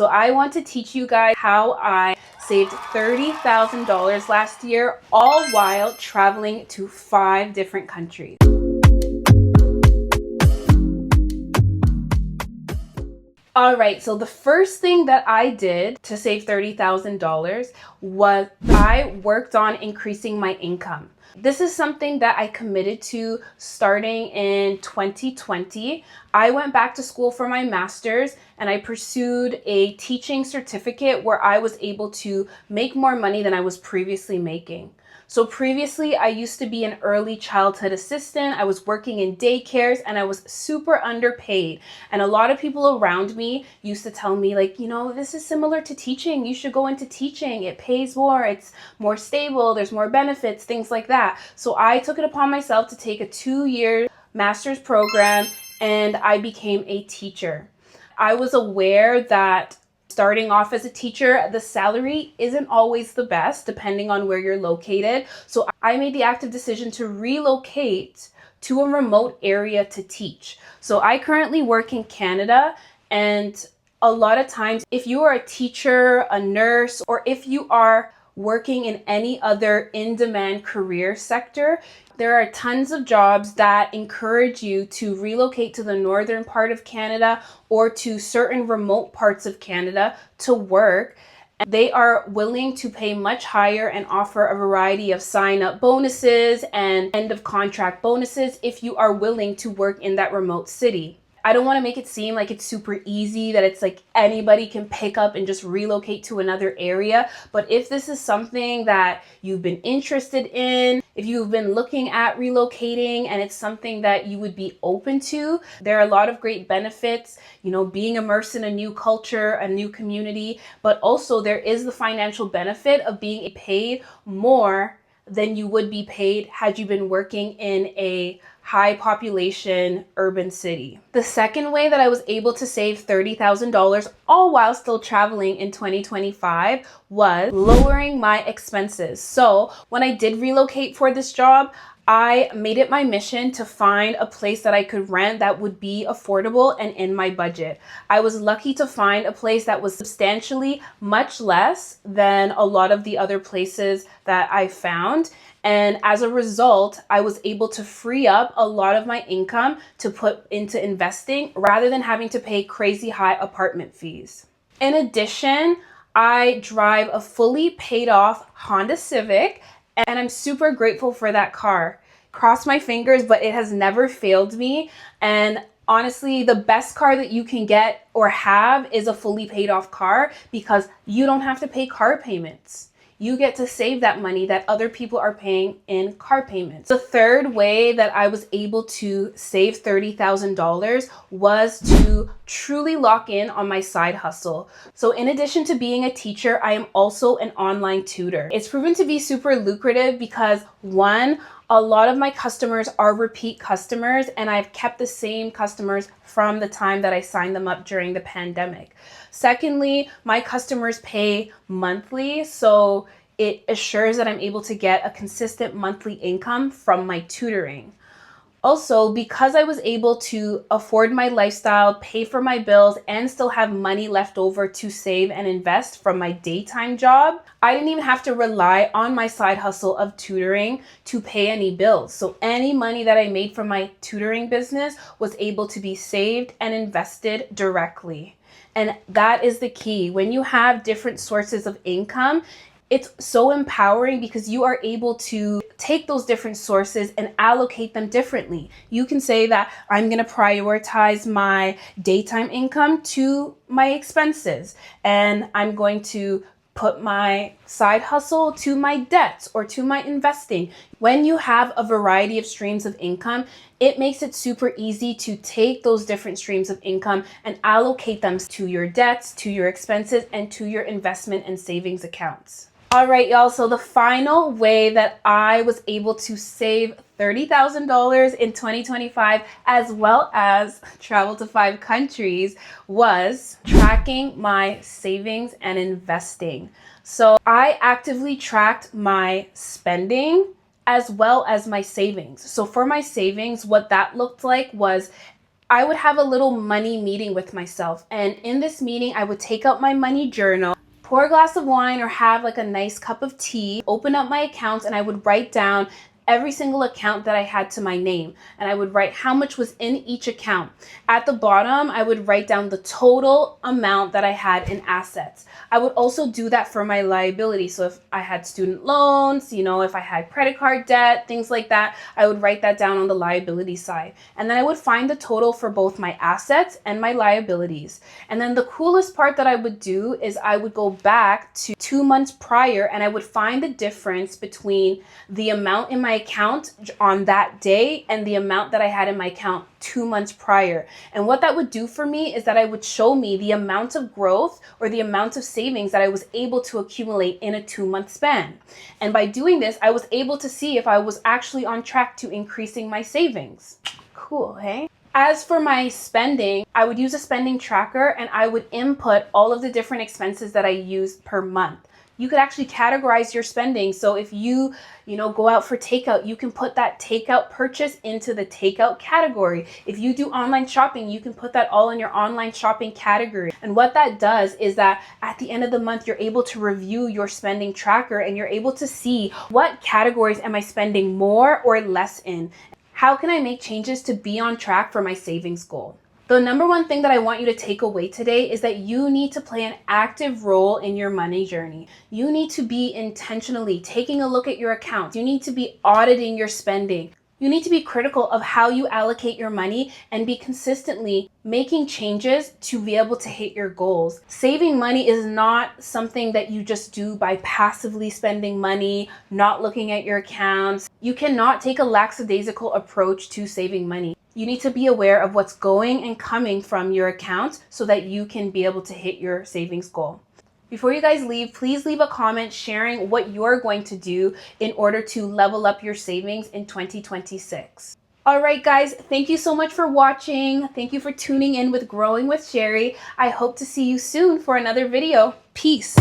So I want to teach you guys how I saved $30,000 last year, all while traveling to 5 different countries. All right, so the first thing that I did to save $30,000 was I worked on increasing my income. This is something that I committed to starting in 2020. I went back to school for my master's and I pursued a teaching certificate where I was able to make more money than I was previously making. So previously, I used to be an early childhood assistant. I was working in daycares and I was super underpaid. And a lot of people around me used to tell me like, this is similar to teaching. You should go into teaching. It pays more. It's more stable. There's more benefits, things like that. So I took it upon myself to take a 2-year master's program and I became a teacher. I was aware that starting off as a teacher, the salary isn't always the best depending on where you're located. So I made the active decision to relocate to a remote area to teach. So I currently work in Canada, and a lot of times if you are a teacher, a nurse, or if you are working in any other in-demand career sector, there are tons of jobs that encourage you to relocate to the northern part of Canada or to certain remote parts of Canada to work. They are willing to pay much higher and offer a variety of sign-up bonuses and end-of-contract bonuses if you are willing to work in that remote city. I don't want to make it seem like it's super easy, that it's like anybody can pick up and just relocate to another area. But if this is something that you've been interested in, if you've been looking at relocating and it's something that you would be open to, there are a lot of great benefits, being immersed in a new culture, a new community, but also there is the financial benefit of being paid more than you would be paid had you been working in a high population urban city. The second way that I was able to save $30,000 all while still traveling in 2025 was lowering my expenses. So when I did relocate for this job, I made it my mission to find a place that I could rent that would be affordable and in my budget. I was lucky to find a place that was substantially much less than a lot of the other places that I found. And as a result, I was able to free up a lot of my income to put into investing rather than having to pay crazy high apartment fees. In addition, I drive a fully paid off Honda Civic, and I'm super grateful for that car. Cross my fingers, but it has never failed me. And honestly, the best car that you can get or have is a fully paid off car because you don't have to pay car payments. You get to save that money that other people are paying in car payments. The third way that I was able to save $30,000 was to truly lock in on my side hustle. So in addition to being a teacher, I am also an online tutor. It's proven to be super lucrative because one, a lot of my customers are repeat customers, and I've kept the same customers from the time that I signed them up during the pandemic. Secondly, my customers pay monthly, so it assures that I'm able to get a consistent monthly income from my tutoring. Also, because I was able to afford my lifestyle, pay for my bills, and still have money left over to save and invest from my daytime job, I didn't even have to rely on my side hustle of tutoring to pay any bills. So any money that I made from my tutoring business was able to be saved and invested directly. And that is the key. When you have different sources of income, it's so empowering because you are able to take those different sources and allocate them differently. You can say that I'm going to prioritize my daytime income to my expenses, and I'm going to put my side hustle to my debts or to my investing. When you have a variety of streams of income, it makes it super easy to take those different streams of income and allocate them to your debts, to your expenses, and to your investment and savings accounts. All right, y'all. So the final way that I was able to save $30,000 in 2025, as well as travel to 5 countries, was tracking my savings and investing. So I actively tracked my spending as well as my savings. So for my savings, what that looked like was I would have a little money meeting with myself. And in this meeting, I would take out my money journal, pour a glass of wine or have like a nice cup of tea, open up my accounts, and I would write down every single account that I had to my name. And I would write how much was in each account. At the bottom, I would write down the total amount that I had in assets. I would also do that for my liability. So if I had student loans, if I had credit card debt, things like that, I would write that down on the liability side. And then I would find the total for both my assets and my liabilities. And then the coolest part that I would do is I would go back to 2 months prior and I would find the difference between the amount in my account on that day and the amount that I had in my account 2 months prior. And what that would do for me is that I would show me the amount of growth or the amount of savings that I was able to accumulate in a 2-month span. And by doing this, I was able to see if I was actually on track to increasing my savings. Cool, hey? As for my spending, I would use a spending tracker and I would input all of the different expenses that I used per month. You could actually categorize your spending. So if you go out for takeout, you can put that takeout purchase into the takeout category. If you do online shopping, you can put that all in your online shopping category. And what that does is that at the end of the month, you're able to review your spending tracker and you're able to see what categories am I spending more or less in. How can I make changes to be on track for my savings goal? The number one thing that I want you to take away today is that you need to play an active role in your money journey. You need to be intentionally taking a look at your accounts. You need to be auditing your spending. You need to be critical of how you allocate your money and be consistently making changes to be able to hit your goals. Saving money is not something that you just do by passively spending money, not looking at your accounts. You cannot take a lackadaisical approach to saving money. You need to be aware of what's going and coming from your account so that you can be able to hit your savings goal. Before you guys leave, please leave a comment sharing what you're going to do in order to level up your savings in 2026. All right, guys, thank you so much for watching. Thank you for tuning in with Growing with Sherry. I hope to see you soon for another video. Peace.